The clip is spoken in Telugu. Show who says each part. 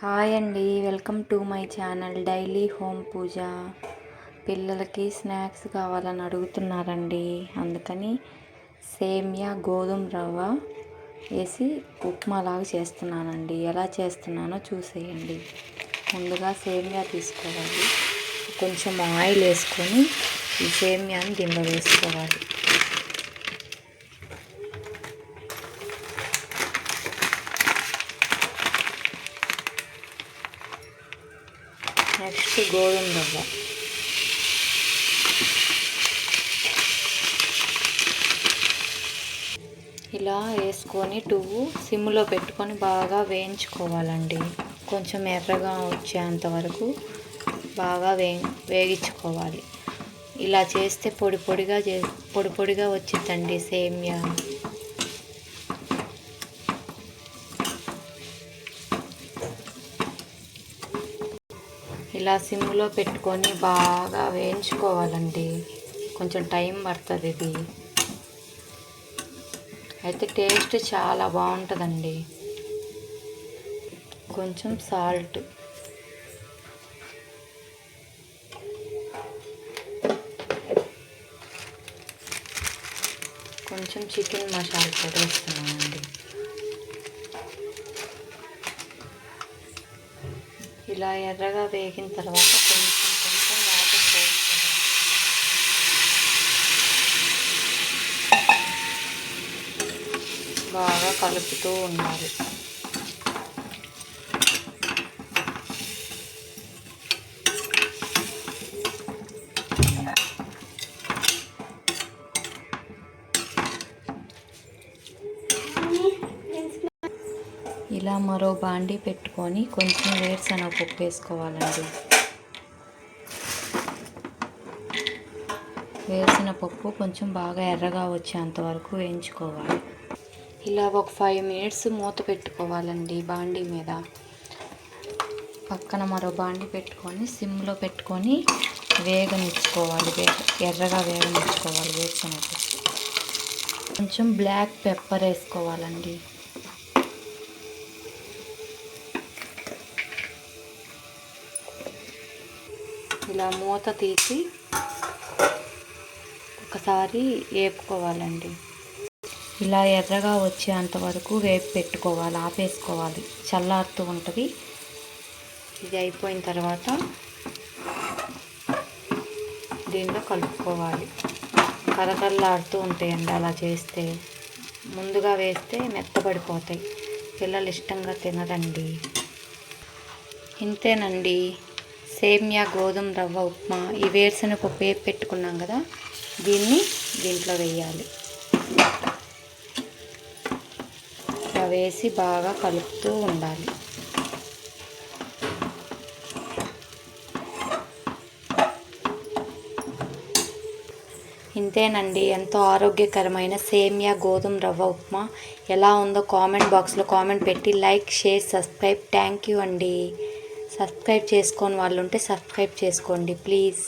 Speaker 1: హాయ్ అండి, welcome to my channel daily home Pooja. పిల్లలకి స్నాక్స్ కావాలని అడుగుతున్నారండి. అందుకని సేమియా గోధుమ రవ్వ వేసి ఉప్మాలాగా చేస్తున్నానండి. ఎలా చేస్తున్నానో చూసేయండి. ముందుగా సేమియా తీసుకోవాలి. కొంచెం ఆయిల్ వేసుకొని ఈ సేమియాని దీనిలో వేసుకోవాలి. నెక్స్ట్ గోధుమ రవ్వ, ఇలా వేసుకొని సిమ్లో పెట్టుకొని బాగా వేయించుకోవాలండి. కొంచెం ఎర్రగా వచ్చేంత వరకు బాగా వేగించుకోవాలి. ఇలా చేస్తే పొడి పొడిగా వచ్చిందండి సేమియా. ఇలా సిమ్లో పెట్టుకొని బాగా వేయించుకోవాలండి. కొంచెం టైం పడుతుంది. ఇది అయితే టేస్ట్ చాలా బాగుంటుందండి. కొంచెం సాల్ట్, కొంచెం చికెన్ మసాలా పొడి వేస్తున్నానండి. ఇలా ఎర్రగా వేగిన తర్వాత కొంచెం వాటర్ పోసుకోవాలి. బాగా కలుపుతూ ఉండాలి. ఇలా మరో బాండీ పెట్టుకొని కొంచెం వేరుశనగపప్పు వేసుకోవాలండి. వేరుశనగపప్పు కొంచెం బాగా ఎర్రగా వచ్చేంత వరకు వేయించుకోవాలి. ఇలా ఒక 5 మినిట్స్ మూత పెట్టుకోవాలండి బాండీ మీద. పక్కన మరో బాండీ పెట్టుకొని సిమ్లో పెట్టుకొని వేగనిచ్చుకోవాలి. ఎర్రగా వేగనిచ్చుకోవాలి వేరుశనగపప్పు. కొంచెం బ్లాక్ పెప్పర్ వేసుకోవాలండి. ఇలా మూత తీసి ఒకసారి వేపుకోవాలండి. ఇలా ఎర్రగా వచ్చేంత వరకు వేపు పెట్టుకోవాలి, ఆపేసుకోవాలి. చల్లారుతూ ఉంటుంది. ఇది అయిపోయిన తర్వాత దీనిలో కలుపుకోవాలి. కరకరలాడుతూ ఉంటాయండి అలా చేస్తే. ముందుగా వేస్తే మెత్తబడిపోతాయి, పిల్లలు ఇష్టంగా తినరండి. ఇంతేనండి సేమియా గోధుమ రవ్వ ఉప్మా. ఈ వేరుశనగపప్పు వేపు పెట్టుకున్నాం కదా, దీంట్లో వేయాలి. ఇలా వేసి బాగా కలుపుతూ ఉండాలి. ఇంతేనండి, ఎంతో ఆరోగ్యకరమైన సేమియా గోధుమ రవ్వ ఉప్మా. ఎలా ఉందో కామెంట్ బాక్స్లో కామెంట్ పెట్టి like, share, subscribe. Thank you అండి. సబ్స్క్రైబ్ చేసుకోని వాళ్ళు ఉంటే సబ్స్క్రైబ్ చేసుకోండి ప్లీజ్.